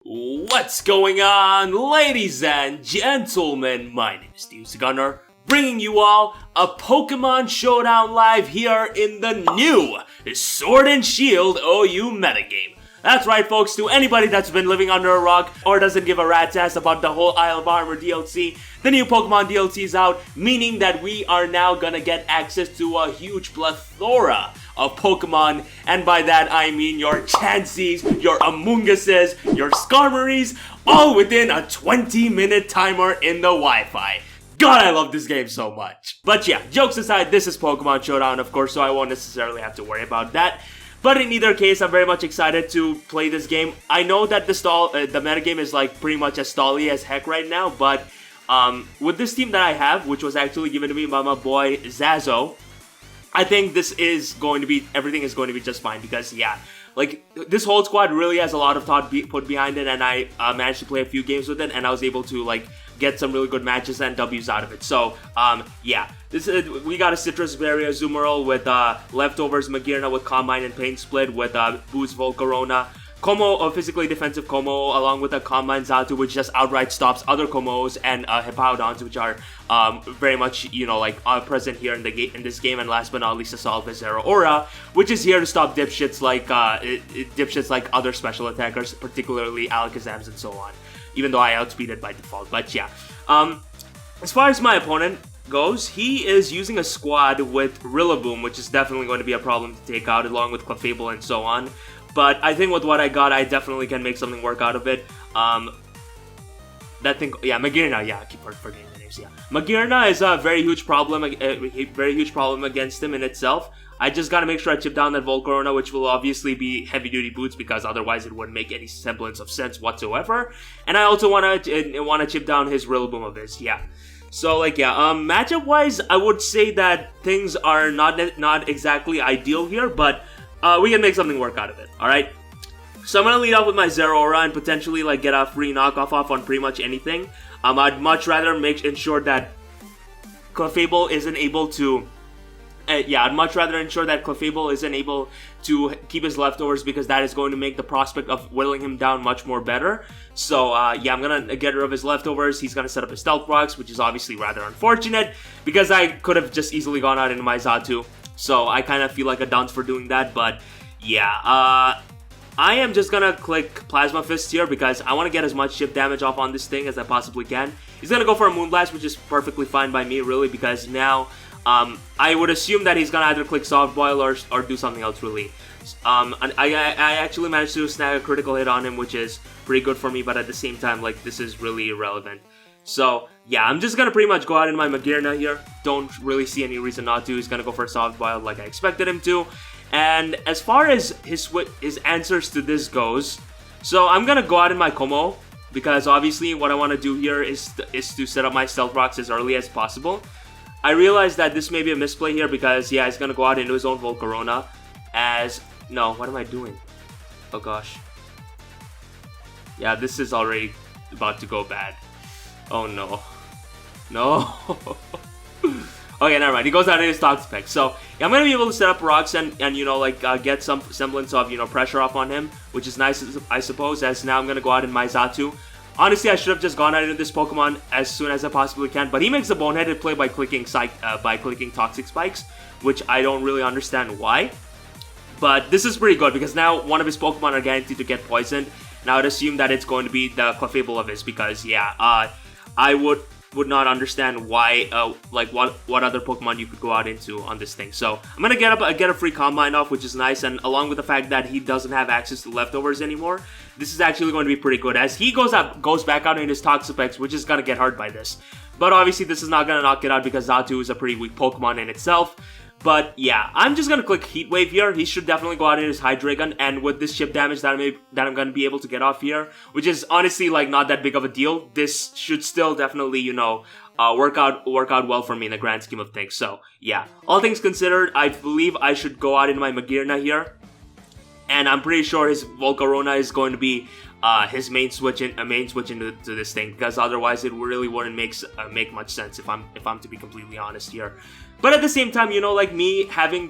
What's going on, ladies and gentlemen? My name is TheUzigunner, bringing you all a Pokemon Showdown live here in the new Sword and Shield OU metagame. That's right, folks, to anybody that's been living under a rock or doesn't give a rat's ass about the whole Isle of Armor DLC, the new Pokemon DLC is out, meaning that we are now gonna get access to a huge plethora of Pokemon, and by that I mean your Chanseys, your Amoonguses, your Skarmories, all within a 20-minute timer in the Wi-Fi. God, I love this game so much. But yeah, jokes aside, this is Pokemon Showdown, of course, so I won't necessarily have to worry about that. But in either case, I'm very much excited to play this game. I know that the metagame is like pretty much as stally as heck right now, but with this team that I have, which was actually given to me by my boy Zazo, I think this is going to be, everything is going to be just fine because, yeah, like, this whole squad really has a lot of thought put behind it, and I managed to play a few games with it, and I was able to, like, get some really good matches and W's out of it. So, yeah, we got a Citrus Berry Azumarill with leftovers Magearna with Combine and Pain Split with Boost Volcarona, Como, a physically defensive Como, along with a Combine Xatu, which just outright stops other Komos, and Hippowdons, which are very much, you know, like, present here in this game. And last but not least, a Solve Zero Aura, which is here to stop dipshits like other special attackers, particularly Alakazams and so on. Even though I outspeed it by default. But yeah, as far as my opponent goes, he is using a squad with Rillaboom, which is definitely going to be a problem to take out, along with Clefable and so on. But I think with what I got, I definitely can make something work out of it. Magearna, yeah, I keep forgetting the names, yeah. Magearna is a very huge problem against him in itself. I just gotta make sure I chip down that Volcarona, which will obviously be heavy-duty boots, because otherwise it wouldn't make any semblance of sense whatsoever. And I also wanna chip down his Rillaboom of his, yeah. So, like, yeah, matchup-wise, I would say that things are not exactly ideal here, but we can make something work out of it, alright? So I'm gonna lead off with my Zeraora and potentially, like, get a free knockoff off on pretty much anything. I'd much rather ensure that Clefable isn't able to... I'd much rather ensure that Clefable isn't able to keep his leftovers, because that is going to make the prospect of whittling him down much more better. So, yeah, I'm gonna get rid of his leftovers. He's gonna set up his Stealth Rocks, which is obviously rather unfortunate, because I could have just easily gone out into my Xatu. So, I kind of feel like a dunce for doing that, but yeah, I am just gonna click Plasma Fist here, because I want to get as much chip damage off on this thing as I possibly can. He's gonna go for a Moonblast, which is perfectly fine by me, really, because now... I would assume that he's gonna either click Soft Boil or do something else, really. And I actually managed to snag a critical hit on him, which is pretty good for me, but at the same time, like, this is really irrelevant. So, yeah, I'm just gonna pretty much go out in my Magearna here. Don't really see any reason not to. He's gonna go for a Soft Boil like I expected him to. And as far as his answers to this goes, so I'm gonna go out in my Como, because obviously what I want to do here is to set up my Stealth Rocks as early as possible. I realize that this may be a misplay here, because, yeah, he's gonna go out into his own Volcarona as... No, what am I doing? Oh, gosh. Yeah, this is already about to go bad. Oh, no. No. Okay, never mind. He goes out in his Toxapex. So, yeah, I'm gonna be able to set up rocks and you know, like, get some semblance of, you know, pressure off on him, which is nice, I suppose, as now I'm gonna go out in my Xatu. Honestly, I should have just gone out into this Pokemon as soon as I possibly can, but he makes a boneheaded play by clicking Toxic Spikes, which I don't really understand why. But this is pretty good, because now one of his Pokemon are guaranteed to get poisoned, and I would assume that it's going to be the Clefable of his, because, yeah, I would not understand why, like, what other Pokemon you could go out into on this thing. So, I'm gonna get a free Combine off, which is nice, and along with the fact that he doesn't have access to leftovers anymore, this is actually going to be pretty good, as he goes back out in his Toxapex, which is gonna get hurt by this. But obviously, this is not gonna knock it out, because Xatu is a pretty weak Pokemon in itself. But yeah, I'm just gonna click Heat Wave here. He should definitely go out in his Hydreigon, and with this chip damage that I'm gonna be able to get off here, which is honestly, like, not that big of a deal, this should still definitely, you know, work out well for me in the grand scheme of things. So yeah, all things considered, I believe I should go out in my Magearna here, and I'm pretty sure his Volcarona is going to be his main switch into this thing, because otherwise it really wouldn't make much sense if I'm to be completely honest here. But at the same time, you know, like, me having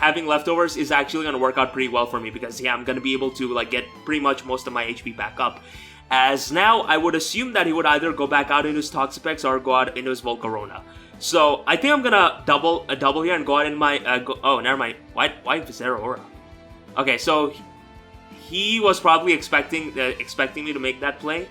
having leftovers is actually gonna work out pretty well for me because yeah, I'm gonna be able to like get pretty much most of my HP back up. As now, I would assume that he would either go back out into his Toxapex or go out into his Volcarona. So I think I'm gonna double here and go out in my oh, never mind. Why Zeraora? Okay, so he was probably expecting me to make that play.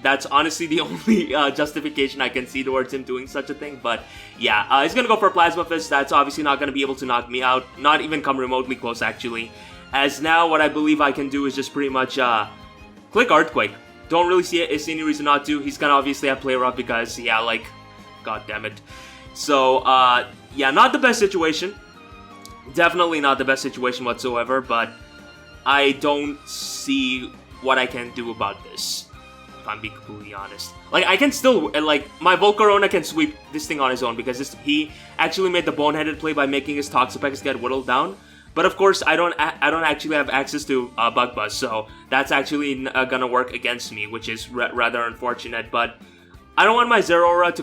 That's honestly the only justification I can see towards him doing such a thing. But yeah, he's gonna go for Plasma Fist. That's obviously not gonna be able to knock me out. Not even come remotely close, actually. As now, what I believe I can do is just pretty much click Earthquake. Don't really see any reason not to. He's gonna obviously have Play Rough because yeah, like, god damn it. So yeah, not the best situation. Definitely not the best situation whatsoever. But I don't see what I can do about this, if I'm being completely honest. Like, I can still, like, my Volcarona can sweep this thing on his own because he actually made the boneheaded play by making his Toxapex get whittled down. But of course, I don't actually have access to Bug Buzz, so that's actually gonna work against me, which is rather unfortunate. But I don't want my Zeraora to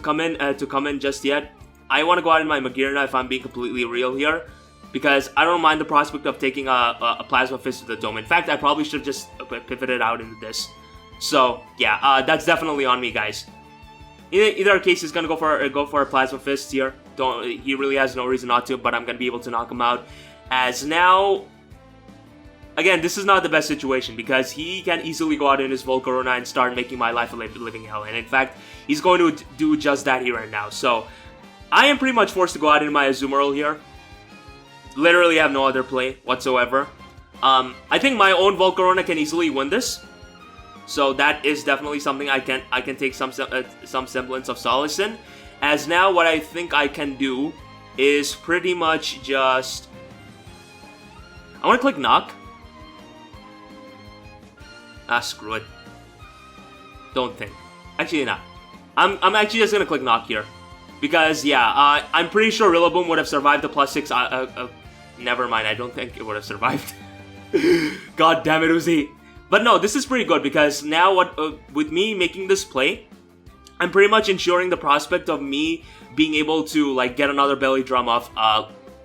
come in just yet. I want to go out in my Magearna if I'm being completely real here, because I don't mind the prospect of taking a Plasma Fist to the Dome. In fact, I probably should have just pivoted out into this. So yeah, that's definitely on me, guys. Either case, he's gonna go for a Plasma Fist here. He really has no reason not to, but I'm gonna be able to knock him out. As now, again, this is not the best situation because he can easily go out in his Volcarona and start making my life a living hell. And in fact, he's going to do just that here and now. So I am pretty much forced to go out in my Azumarill here. Literally have no other play whatsoever. I think my own Volcarona can easily win this. So that is definitely something I can take some semblance of solace in. As now, what I think I can do is pretty much just, I want to click Knock. Screw it. Don't think. Actually, not. I'm actually just gonna click Knock here, because yeah, I'm pretty sure Rillaboom would have survived the +6. Never mind. I don't think it would have survived. God damn it, Uzi. But no, this is pretty good because now with me making this play, I'm pretty much ensuring the prospect of me being able to like get another belly drum off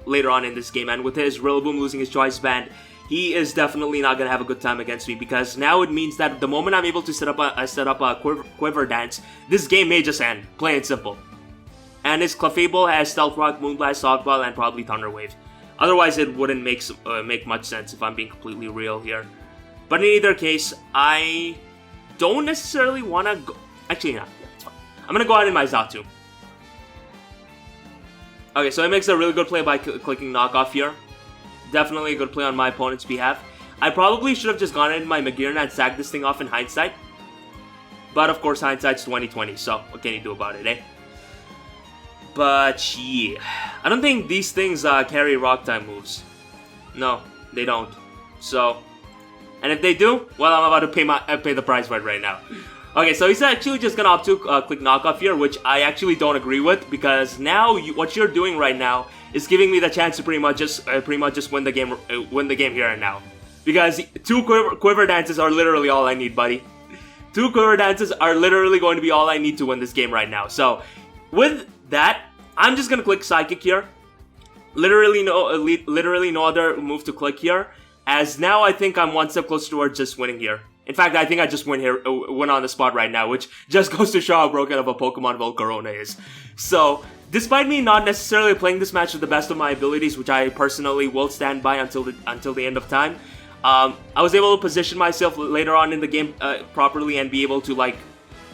later on in this game. And with his Rillaboom losing his Choice Band, he is definitely not gonna have a good time against me, because now it means that the moment I'm able to set up a Quiver Dance, this game may just end, plain and simple. And his Clefable has Stealth Rock, Moonblast, Softball, and probably Thunder Wave. Otherwise, it wouldn't make much sense if I'm being completely real here. But in either case, I don't necessarily want to go. Actually, no, yeah, it's fine. I'm gonna go out in my Xatu. Okay, so it makes a really good play by clicking Knockoff here. Definitely a good play on my opponent's behalf. I probably should have just gone in my Magearna and sacked this thing off in hindsight. But of course, hindsight's 20/20, so what can you do about it, eh? But yeah, I don't think these things carry Rock type moves. No, they don't. So, and if they do, well, I'm about to pay the price for it right now. Okay, so he's actually just gonna opt to click Knockoff here, which I actually don't agree with, because now what you're doing right now is giving me the chance to pretty much just win the game here and now. Because 2 quiver dances are literally all I need, buddy. 2 quiver dances are literally going to be all I need to win this game right now. So with that, I'm just gonna click Psychic here. Literally no other move to click here. As now I think I'm one step closer towards just winning here. In fact, I think I just win on the spot right now, which just goes to show how broken of a Pokemon Volcarona is. So, despite me not necessarily playing this match to the best of my abilities, which I personally will stand by until the end of time, I was able to position myself later on in the game properly and be able to like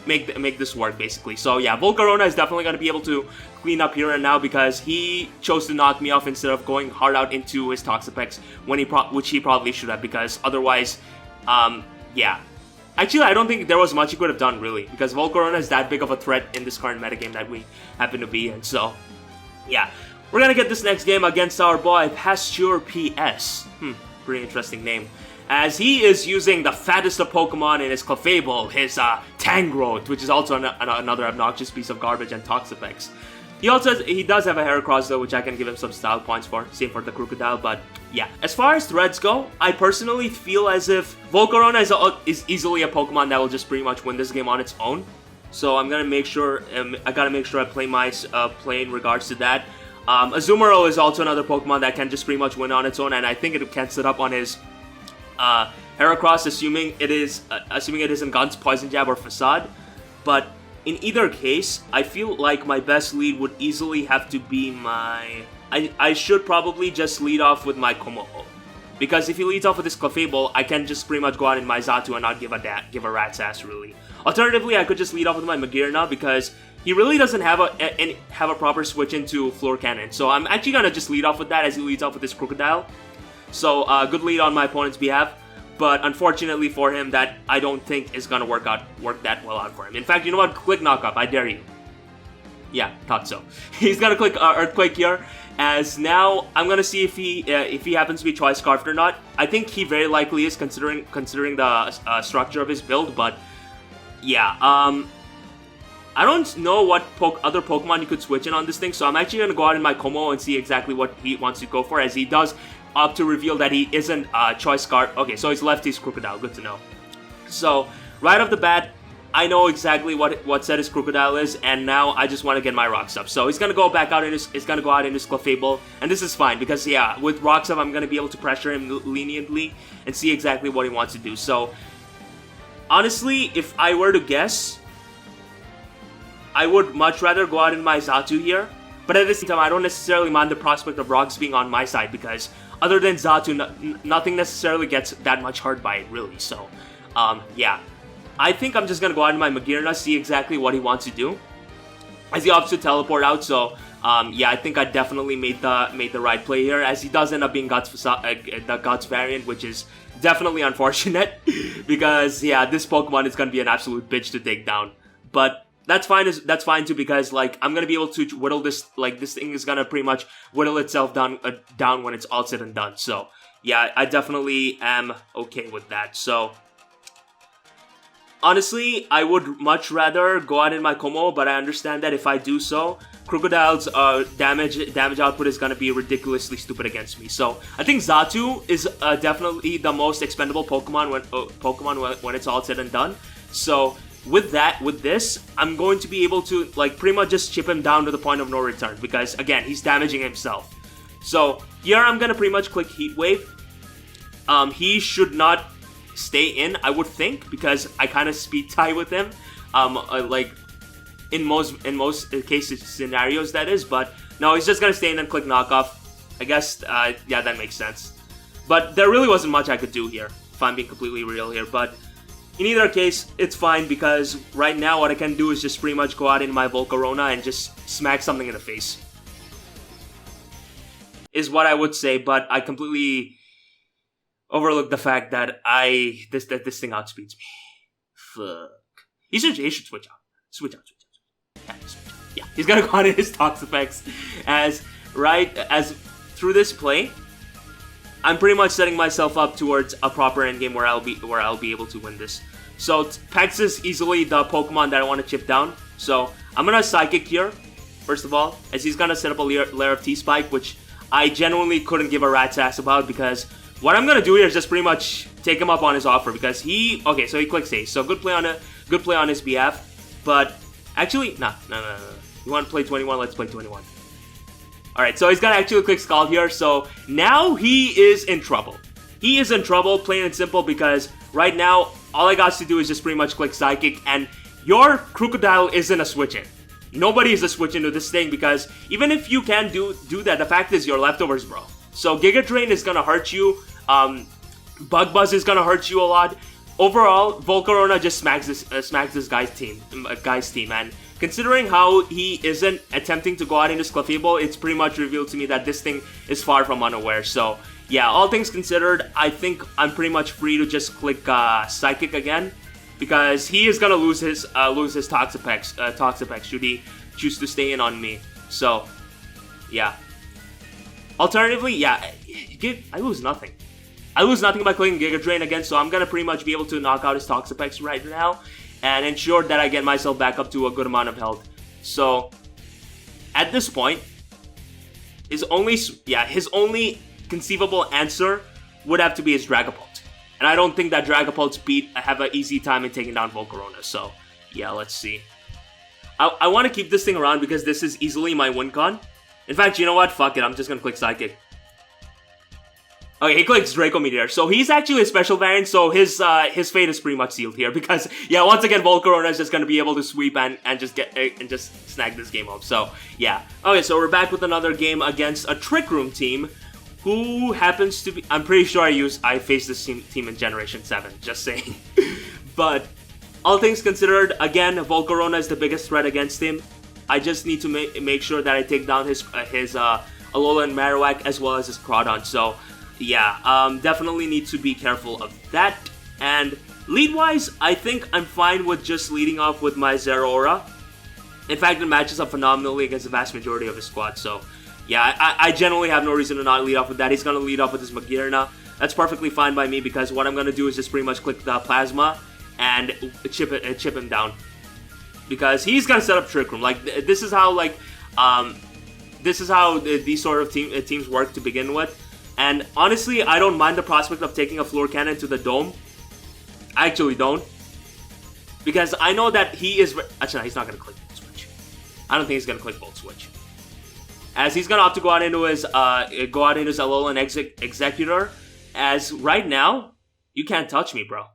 make this work basically. So yeah, Volcarona is definitely going to be able to clean up here and now, because he chose to knock me off instead of going hard out into his Toxapex which he probably should have, because otherwise, yeah. Actually, I don't think there was much he could have done, really, because Volcarona is that big of a threat in this current metagame that we happen to be in. So, yeah. We're gonna get this next game against our boy, Pasture PS. Pretty interesting name. As he is using the fattest of Pokemon in his Clefable, his Tangrowth, which is also another obnoxious piece of garbage, and Toxapex. He does have a Heracross though, which I can give him some style points for. Same for the Crocodile, but yeah. As far as threads go, I personally feel as if Volcarona is easily a Pokemon that will just pretty much win this game on its own. So I'm gonna make sure I play in regards to that. Azumarill is also another Pokemon that can just pretty much win on its own, and I think it can sit up on his Heracross, assuming it isn't Guns, Poison Jab, or Facade. But in either case, I feel like my best lead would easily have to be my... I should probably just lead off with my Komodo. Because if he leads off with his Clefable, I can just pretty much go out in my Xatu and not give a rat's ass, really. Alternatively, I could just lead off with my Magearna, because he really doesn't have a proper switch into Floor Cannon. So I'm actually going to just lead off with that as he leads off with his Crocodile. So, good lead on my opponent's behalf. But unfortunately for him, that I don't think is going to work that well out for him. In fact, you know what? Click Knockup. I dare you. Yeah, thought so. He's going to click Earthquake here. As now, I'm gonna see if he happens to be Choice Scarfed or not. I think he very likely is, considering the structure of his build. But yeah, I don't know what other Pokemon you could switch in on this thing. So I'm actually gonna go out in my Como and see exactly what he wants to go for, as he does opt to reveal that he isn't Choice Scarf. Okay, so he's Lefty's Crocodile. Good to know. So right off the bat, I know exactly what set his Crocodile is, and now I just want to get my Rocks up. So he's gonna go back out in his Clefable, and this is fine because yeah, with Rocks up, I'm gonna be able to pressure him leniently and see exactly what he wants to do. So honestly, if I were to guess, I would much rather go out in my Xatu here. But at the same time, I don't necessarily mind the prospect of Rocks being on my side, because other than Xatu, nothing necessarily gets that much hurt by it, really. So yeah. I think I'm just going to go out in my Magearna, see exactly what he wants to do, as he opts to teleport out. So, yeah, I think I definitely made the right play here, as he does end up being the Guts variant, which is definitely unfortunate, because, yeah, this Pokemon is going to be an absolute bitch to take down. But that's fine too, because, like, I'm going to be able to whittle this, like, this thing is going to pretty much whittle itself down when it's all said and done. So, yeah, I definitely am okay with that. So honestly, I would much rather go out in my Como, but I understand that if I do so, Crocodile's damage output is going to be ridiculously stupid against me. So I think Xatu is definitely the most expendable Pokemon when it's all said and done. So with this, I'm going to be able to like pretty much just chip him down to the point of no return, because again, he's damaging himself. So here I'm going to pretty much click Heat Wave. He should not stay in, I would think, because I kind of speed tie with him, like in most cases scenarios, that is. But no, he's just gonna stay in and click Knockoff. I guess yeah, that makes sense. But there really wasn't much I could do here, if I'm being completely real here. But in either case, it's fine, because right now what I can do is just pretty much go out in my Volcarona and just smack something in the face, is what I would say. But I completely overlook the fact that this thing outspeeds me. Fuck. He should switch out. Switch out. Yeah, he's gonna go on in his Toxapex, as through this play, I'm pretty much setting myself up towards a proper endgame where I'll be able to win this. So Pex is easily the Pokemon that I want to chip down. So I'm gonna Psychic here, first of all, as he's gonna set up a layer of T-Spike, which I genuinely couldn't give a rat's ass about, because what I'm gonna do here is just pretty much take him up on his offer, because okay, so he clicks Ace, so good play on his behalf. But actually, no. You want to play 21? Let's play 21. All right, so he's gonna actually click Scald here. So now he is in trouble. He is in trouble, plain and simple, because right now all I got to do is just pretty much click Psychic, and your Crocodile isn't a switch in. Nobody is a switch into this thing, because even if you can do that, the fact is you're leftovers, bro. So Giga Drain is gonna hurt you. Bug Buzz is gonna hurt you a lot. Overall, Volcarona just smacks this guy's team, and considering how he isn't attempting to go out into Clefable, it's pretty much revealed to me that this thing is far from unaware. So yeah, all things considered, I think I'm pretty much free to just click Psychic again, because he is gonna lose his Toxapex should he choose to stay in on me. So yeah. Alternatively, yeah, I lose nothing. I lose nothing by clicking Giga Drain again, so I'm gonna pretty much be able to knock out his Toxapex right now and ensure that I get myself back up to a good amount of health. So at this point, his only conceivable answer would have to be his Dragapult. And I don't think that Dragapult's have an easy time in taking down Volcarona. So yeah, let's see. I want to keep this thing around because this is easily my win con. In fact, you know what? Fuck it, I'm just gonna click Psychic. Okay, he clicks Draco Meteor. So he's actually a special variant, so his fate is pretty much sealed here. Because, yeah, once again, Volcarona is just gonna be able to sweep and just snag this game up. So, yeah. Okay, so we're back with another game against a Trick Room team. Who happens to be... I'm pretty sure I faced this team in Generation 7, just saying. But, all things considered, again, Volcarona is the biggest threat against him. I just need to make sure that I take down his Alolan Marowak as well as his Crawdon. So, yeah, definitely need to be careful of that. And lead-wise, I think I'm fine with just leading off with my Zeraora. In fact, it matches up phenomenally against the vast majority of his squad, so... Yeah, I generally have no reason to not lead off with that. He's going to lead off with his Magearna. That's perfectly fine by me because what I'm going to do is just pretty much click the Plasma and chip him down. Because he's going to set up Trick Room. Like, this is how, like, these sort of teams work to begin with. And honestly, I don't mind the prospect of taking a Floor Cannon to the Dome. I actually don't. Because I know that he is... Actually, no, he's not going to click Volt Switch. I don't think he's going to click Volt Switch. As he's gonna opt to go out into his Alolan Executor, as right now, you can't touch me, bro.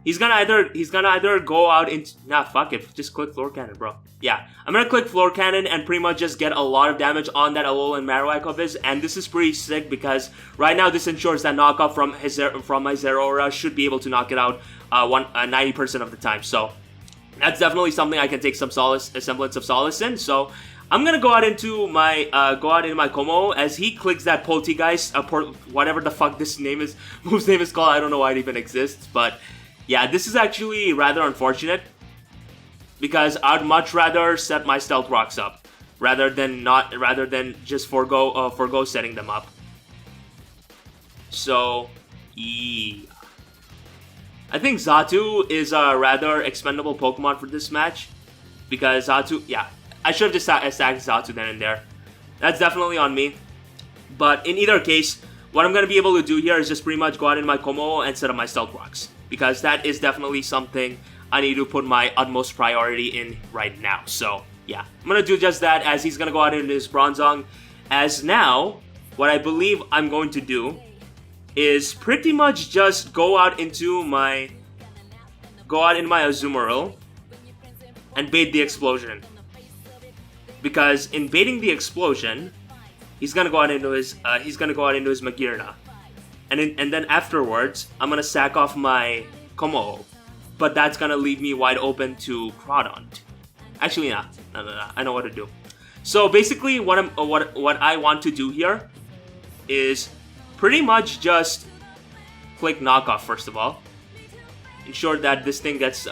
He's gonna either go out into... Nah, fuck it. Just click Floor Cannon, bro. Yeah, I'm gonna click Floor Cannon and pretty much just get a lot of damage on that Alolan Marowak of his, and this is pretty sick because right now this ensures that knockoff from my Zeraora should be able to knock it out 90% of the time. So that's definitely something I can take some semblance of solace in. So I'm gonna go out into my Como as he clicks that Poltegeist, whatever the fuck this name is, whose name is called. I don't know why it even exists, but yeah, this is actually rather unfortunate because I'd much rather set my Stealth Rocks up rather than just forgo setting them up. So yeah, I think Xatu is a rather expendable Pokemon for this match because Xatu, yeah. I should have just attacked Xatu then and there. That's definitely on me. But in either case, what I'm going to be able to do here is just pretty much go out in my Como and set up my Stealth Rocks. Because that is definitely something I need to put my utmost priority in right now. So, yeah. I'm going to do just that as he's going to go out into his Bronzong. As now, what I believe I'm going to do is pretty much just go out into my Azumarill and bait the explosion. Because in baiting the explosion, he's gonna go out into his Magearna, and then afterwards I'm gonna sack off my Como, but that's gonna leave me wide open to Crawdon. Actually, no, I know what to do. So basically, what I want to do here is pretty much just click knockoff first of all. Ensure that this thing gets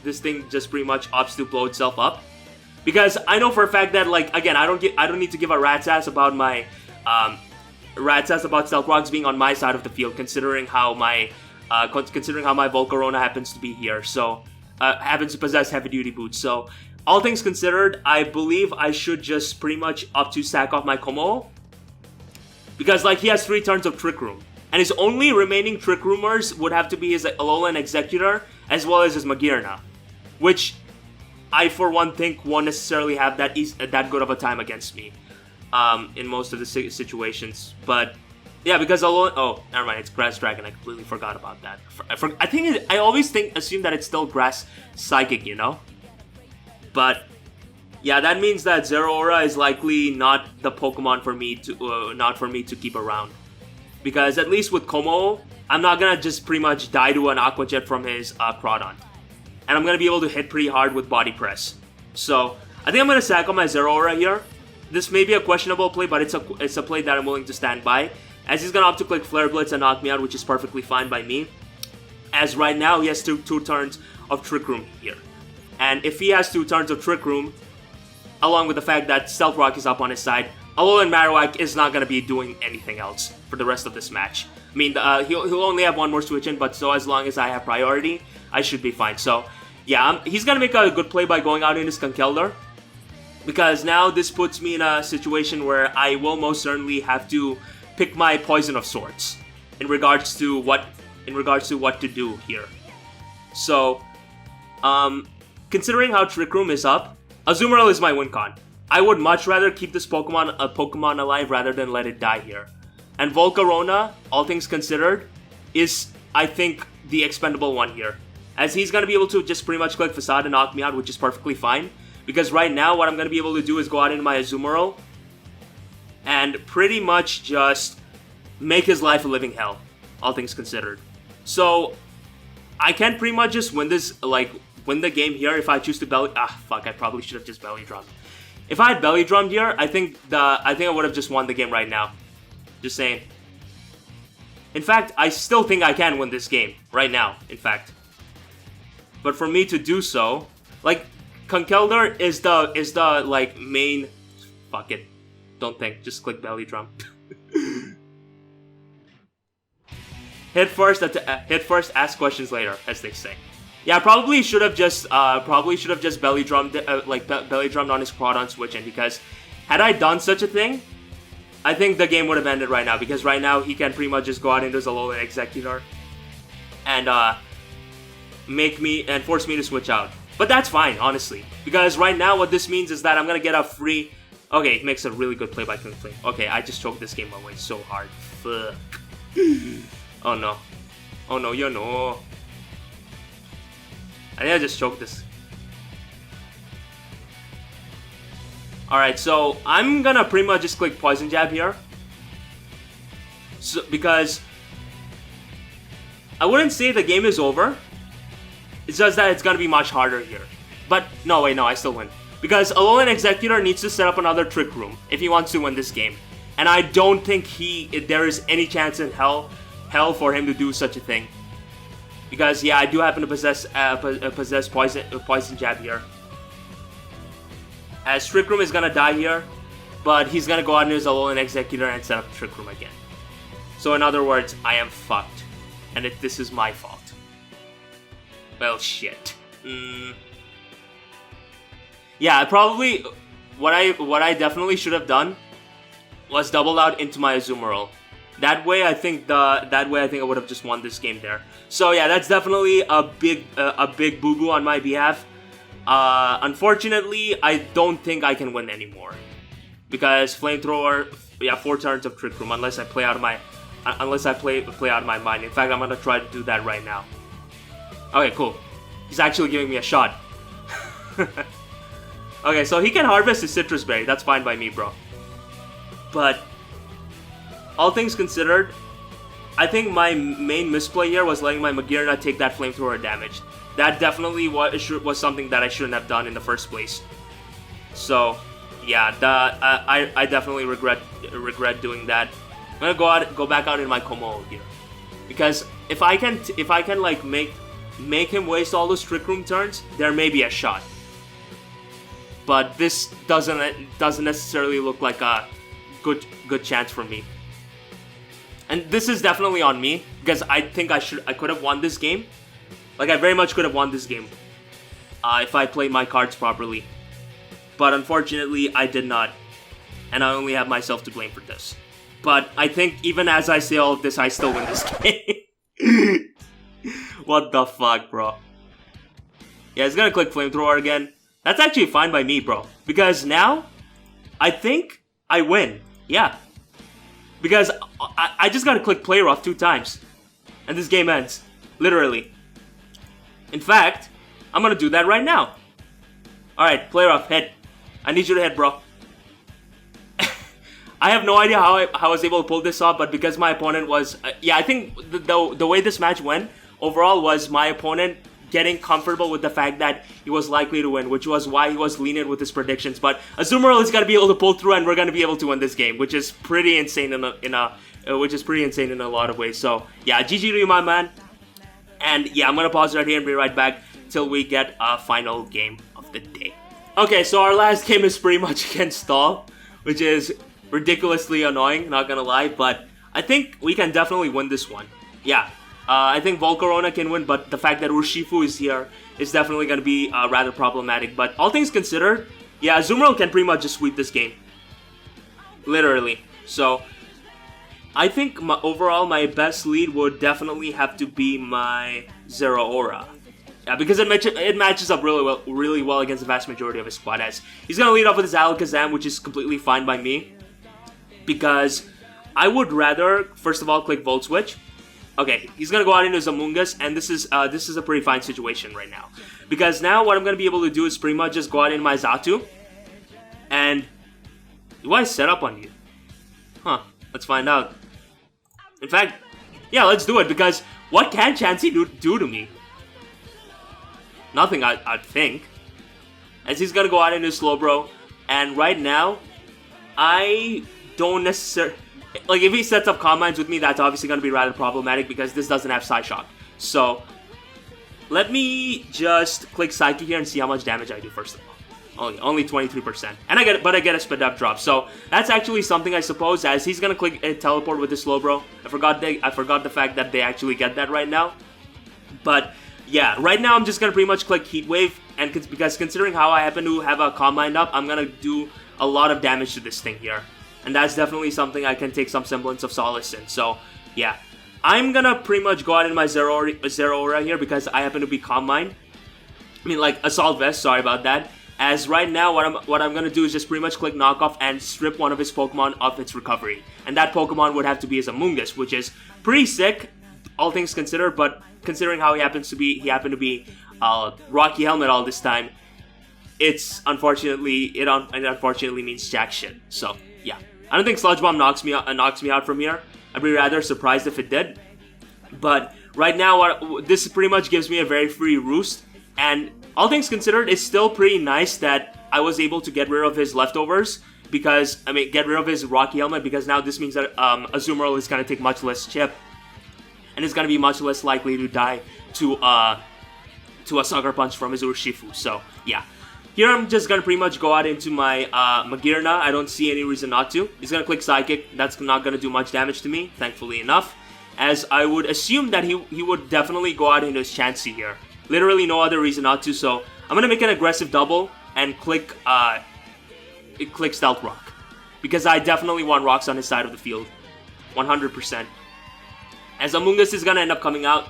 this thing just pretty much opts to blow itself up. Because I know for a fact that, like, again, I don't need to give a rat's ass about my Stealth Rocks being on my side of the field, considering how my Volcarona happens to be here. So happens to possess heavy duty boots. So all things considered, I believe I should just pretty much up to sack off my Como, because like he has 3 turns of Trick Room, and his only remaining Trick Roomers would have to be his Alolan Executor as well as his Magearna, which I, for one, think won't necessarily have that good of a time against me in most of the situations. But, yeah, because oh, never mind, it's Grass Dragon. I completely forgot about that. I always assume that it's still Grass Psychic, you know? But, yeah, that means that Zeraora is likely not the Pokemon for me to keep around. Because, at least with Como, I'm not gonna just pretty much die to an Aqua Jet from his Crawdon. And I'm going to be able to hit pretty hard with Body Press. So, I think I'm going to sack on my Zeraora here. This may be a questionable play, but it's a play that I'm willing to stand by. As he's going to opt to click Flare Blitz and knock me out, which is perfectly fine by me. As right now, he has two turns of Trick Room here. And if he has 2 turns of Trick Room, along with the fact that Stealth Rock is up on his side, Alolan Marowak is not going to be doing anything else for the rest of this match. I mean, he'll only have 1 more switch in, but so as long as I have priority, I should be fine. So, yeah, he's going to make a good play by going out in his Conkeldurr, because now this puts me in a situation where I will most certainly have to pick my poison of sorts in regards to what to do here. So, considering how Trick Room is up, Azumarill is my win con. I would much rather keep this Pokemon alive rather than let it die here. And Volcarona, all things considered, is, I think, the expendable one here. As he's going to be able to just pretty much click Facade and knock me out, which is perfectly fine. Because right now, what I'm going to be able to do is go out into my Azumarill and pretty much just make his life a living hell, all things considered. So, I can pretty much just win this, like, win the game here if I choose to belly... I probably should have just belly drummed. If I had belly drummed here, I think I would have just won the game right now. Just saying. In fact, I still think I can win this game right now, in fact. But for me to do so, like, Conkeldurr is the like main... Fuck it. Don't think, just click belly drum. Hit first, ask questions later, as they say. Yeah, I probably should have just belly drummed belly drummed on his Quad switch in, because had I done such a thing, I think the game would have ended right now, because right now he can pretty much just go out into Alolan Executor and force me to switch out. But that's fine, honestly, because right now what this means is that I'm gonna get a free... Okay, it makes a really good play by King Flame. Okay, I just choked this game away so hard. Fuck. Oh no. Oh no, you know. I think I just choked this. Alright, so I'm gonna pretty much just click Poison Jab here. So, because I wouldn't say the game is over. It's just that it's gonna be much harder here. But, no, wait, no, I still win. Because Alolan Executor needs to set up another Trick Room if he wants to win this game. And I don't think there is any chance in hell for him to do such a thing. Because, yeah, I do happen to possess Poison Jab here. As Trick Room is gonna die here, but he's gonna go out into his Alolan Executor and set up Trick Room again. So in other words, I am fucked. And this is my fault. Well, shit. Yeah, probably what I definitely should have done was doubled out into my Azumarill. That way, I think I would have just won this game there. So yeah, that's definitely a big boo boo on my behalf. Unfortunately, I don't think I can win anymore because Flamethrower, yeah, 4 turns of Trick Room unless I play out of my mind. In fact, I'm gonna try to do that right now. Okay, cool. He's actually giving me a shot. Okay, so he can harvest his Citrus Berry. That's fine by me, bro. But all things considered, I think my main misplay here was letting my Magearna take that Flamethrower damage. That definitely was something that I shouldn't have done in the first place. So, yeah, I definitely regret doing that. I'm gonna go back out in my Komo here, because if I can like make him waste all those Trick Room turns, there may be a shot. But this doesn't necessarily look like a good chance for me. And this is definitely on me, because I think I could have won this game. Like, I very much could have won this game if I played my cards properly. But unfortunately, I did not. And I only have myself to blame for this. But I think even as I say all of this, I still win this game. What the fuck, bro? Yeah, it's gonna click Flamethrower again. That's actually fine by me, bro. Because now, I think I win. Yeah. Because I just gotta click Play Rough 2 times. And this game ends. Literally. In fact, I'm gonna do that right now. Alright, Play Rough, hit. I need you to hit, bro. I have no idea how I was able to pull this off, but because my opponent was... yeah, I think the way this match went overall was my opponent getting comfortable with the fact that he was likely to win, which was why he was lenient with his predictions. But Azumarill is gonna be able to pull through, and we're gonna be able to win this game, which is pretty insane in a lot of ways. So yeah, GG to you, my man. And yeah, I'm gonna pause right here and be right back till we get a final game of the day. Okay, so our last game is pretty much against Stall, which is ridiculously annoying, not gonna lie, but I think we can definitely win this one. Yeah. I think Volcarona can win, but the fact that Urshifu is here is definitely going to be rather problematic. But all things considered, yeah, Azumarill can pretty much just sweep this game. Literally. So, I think overall my best lead would definitely have to be my Zeraora. Yeah, because it matches up really well against the vast majority of his squad. As he's gonna lead off with his Alakazam, which is completely fine by me, because I would rather first of all click Volt Switch. Okay, he's gonna go out into his Amoonguss, and this is a pretty fine situation right now, because now what I'm gonna be able to do is pretty much just go out into my Xatu, and do I set up on you? Huh? Let's find out. In fact, yeah, let's do it, because what can Chansey do to me? Nothing, I'd think. As he's gonna go out into Slowbro, and right now, I don't necessarily... Like, if he sets up Calm Minds with me, that's obviously gonna be rather problematic, because this doesn't have Psyshock. So, let me just click Psychic here and see how much damage I do first of all. Only 23%. And I get a Spit Up drop. So, that's actually something, I suppose, as he's gonna click Teleport with the Slowbro. I forgot the fact that they actually get that right now. But... yeah, right now I'm just going to pretty much click Heat Wave, and because considering how I happen to have a Calm Mind up, I'm going to do a lot of damage to this thing here. And that's definitely something I can take some semblance of solace in. So, yeah. I'm going to pretty much go out in my Zero Aura here because I happen to be Calm Mind. I mean, like, Assault Vest, sorry about that. As right now, what I'm going to do is just pretty much click Knock Off and strip one of his Pokemon of its recovery. And that Pokemon would have to be his Amoonguss, which is pretty sick, all things considered, but considering how he happened to be Rocky Helmet all this time, it unfortunately means jack shit. So yeah, I don't think Sludge Bomb knocks me out from here. I'd be rather surprised if it did. But right now, this pretty much gives me a very free roost, and all things considered, it's still pretty nice that I was able to get rid of his leftovers. Because get rid of his Rocky Helmet, because now this means that Azumarill is gonna take much less chip. And is going to be much less likely to die to a Sucker Punch from his Urshifu. So, yeah. Here I'm just going to pretty much go out into my Magearna. I don't see any reason not to. He's going to click Psychic. That's not going to do much damage to me, thankfully enough. As I would assume that he would definitely go out into his Chansey here. Literally no other reason not to. So, I'm going to make an aggressive double and click Stealth Rock. Because I definitely want rocks on his side of the field. 100%. As Amoonguss is going to end up coming out,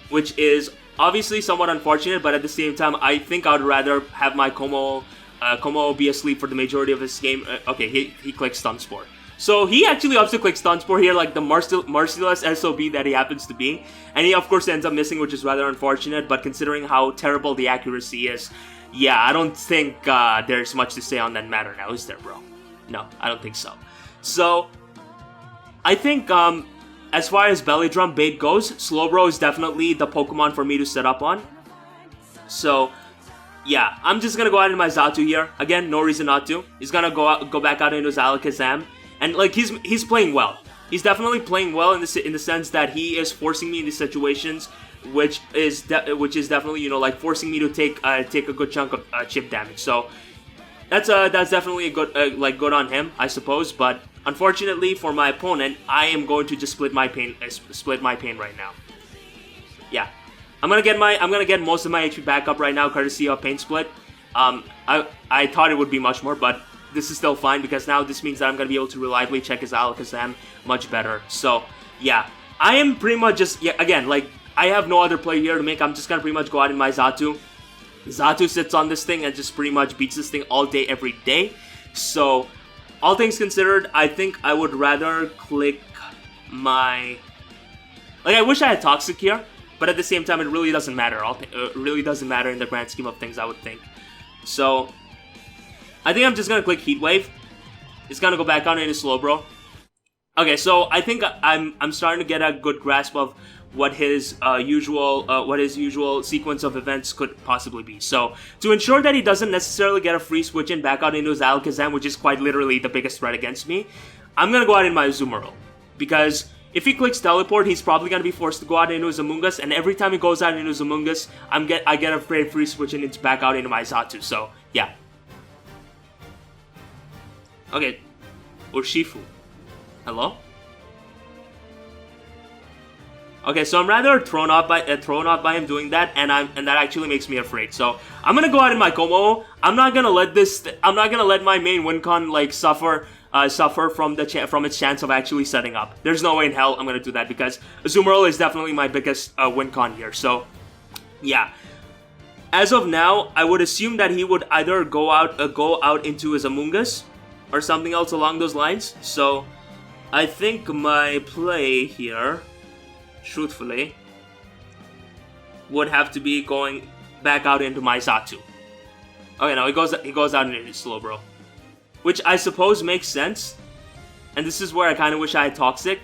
which is obviously somewhat unfortunate, but at the same time, I think I would rather have my Como be asleep for the majority of his game. Okay, he clicks Stun Spore. So he actually opts to click Stun Spore here, like the merciless SOB that he happens to be. And he, of course, ends up missing, which is rather unfortunate, but considering how terrible the accuracy is, yeah, I don't think there's much to say on that matter now, is there, bro? No, I don't think so. So, I think, as far as Belly Drum bait goes, Slowbro is definitely the Pokemon for me to set up on. So, yeah, I'm just gonna go out into my Xatu here. Again, no reason not to. He's gonna go back out into his Alakazam, and like he's playing well. He's definitely playing well in the sense that he is forcing me into situations, which is definitely like forcing me to take a good chunk of chip damage. So that's definitely a good good on him, I suppose, but. Unfortunately for my opponent, I am going to just split my pain right now. Yeah, I'm gonna get most of my HP back up right now, courtesy of Pain Split. I thought it would be much more, but this is still fine because now this means that I'm gonna be able to reliably check his Alakazam much better. So yeah, I am pretty much just again like I have no other play here to make. I'm just gonna pretty much go out in my Xatu. Xatu sits on this thing and just pretty much beats this thing all day, every day. So. All things considered, I think I would rather click my... Like, I wish I had Toxic here, but at the same time, it really doesn't matter. It really doesn't matter in the grand scheme of things, I would think. So, I think I'm just gonna click Heat Wave. It's gonna go back on into Slowbro. Okay, so I think I'm starting to get a good grasp of what his usual sequence of events could possibly be. So, to ensure that he doesn't necessarily get a free switch in back out into his Alakazam, which is quite literally the biggest threat against me, I'm gonna go out in my Azumarill. Because if he clicks Teleport, he's probably gonna be forced to go out into his Amoonguss, and every time he goes out into his Amoonguss, I get a free switch and it's back out into my Xatu. So, yeah. Okay. Urshifu. Hello? Okay, so I'm rather thrown off by him doing that, and that actually makes me afraid. So I'm gonna go out in my Como. I'm not gonna let my main Wincon like suffer from its chance of actually setting up. There's no way in hell I'm gonna do that because Azumarill is definitely my biggest Wincon here. So yeah, as of now, I would assume that he would either go out into his Amoonguss or something else along those lines. So I think my play here, truthfully, would have to be going back out into my Xatu. Okay, no, he goes out into his Slowbro, which I suppose makes sense. And this is where I kind of wish I had Toxic.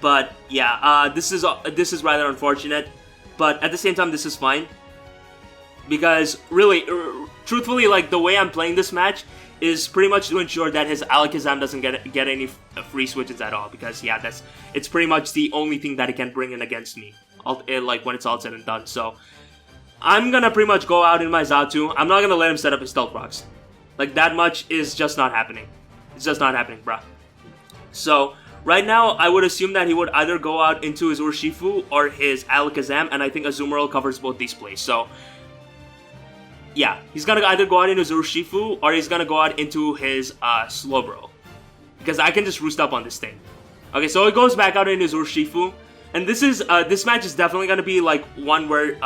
But yeah, this is rather unfortunate. But at the same time, this is fine. Because really, truthfully, like the way I'm playing this match is pretty much to ensure that his Alakazam doesn't get any free switches at all. Because yeah, it's pretty much the only thing that he can bring in against me, like when it's all said and done. So I'm gonna pretty much go out in my Xatu. I'm not gonna let him set up his Stealth Rocks. Like that much is just not happening. It's just not happening, bruh. So right now, I would assume that he would either go out into his Urshifu or his Alakazam, and I think Azumarill covers both these plays. So yeah, he's gonna either go out into his Urshifu or he's gonna go out into his Slowbro, because I can just roost up on this thing. Okay, so he goes back out into his Urshifu, and this match is definitely gonna be like one where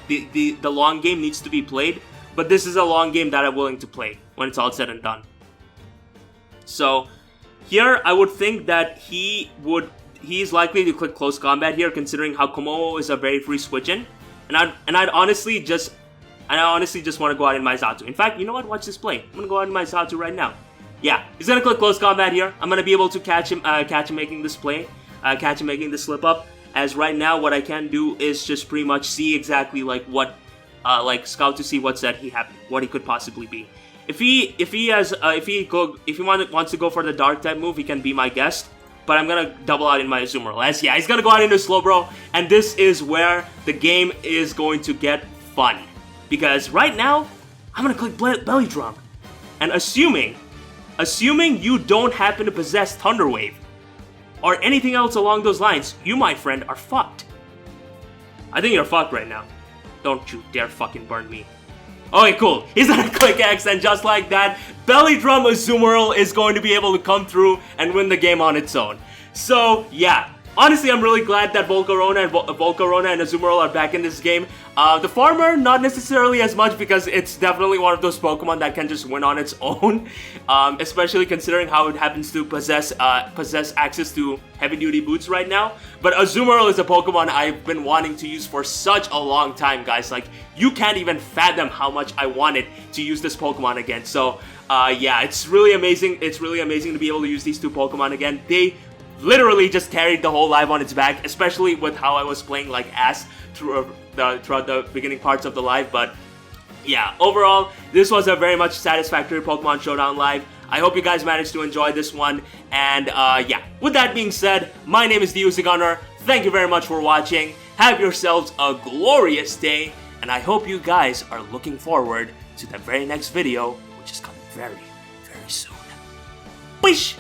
the long game needs to be played, but this is a long game that I'm willing to play when it's all said and done. So here, I would think that he's likely to click close combat here, considering how Komomo is a very free switch-in, and I'd honestly just want to go out in my Xatu. In fact, you know what? Watch this play. I'm gonna go out in my Xatu right now. Yeah, he's gonna click close combat here. I'm gonna be able to catch him making this play, catch him making this slip up. As right now, what I can do is just pretty much see exactly like what, scout to see what he could possibly be. If he wants to go for the dark type move, he can be my guest. But I'm gonna double out in my Azumarill. As yeah, he's gonna go out into Slowbro, and this is where the game is going to get fun. Because right now, I'm gonna click Belly Drum, and assuming you don't happen to possess Thunder Wave or anything else along those lines, you, my friend, are fucked. I think you're fucked right now. Don't you dare fucking burn me. Okay, cool. He's gonna click X, and just like that, Belly Drum Azumarill is going to be able to come through and win the game on its own. So, yeah. Honestly, I'm really glad that Volcarona and Azumarill are back in this game. The Farmer, not necessarily as much, because it's definitely one of those Pokemon that can just win on its own. Especially considering how it happens to possess access to heavy-duty boots right now. But Azumarill is a Pokemon I've been wanting to use for such a long time, guys. Like, you can't even fathom how much I wanted to use this Pokemon again. So, yeah, it's really amazing. It's really amazing to be able to use these two Pokemon again. They literally just carried the whole live on its back, especially with how I was playing like ass throughout the beginning parts of the live. But yeah, overall, this was a very much satisfactory Pokemon Showdown live. I hope you guys managed to enjoy this one. And yeah, with that being said, my name is TheUzigunner. Thank you very much for watching. Have yourselves a glorious day, and I hope you guys are looking forward to the very next video, which is coming very, very soon. Peace!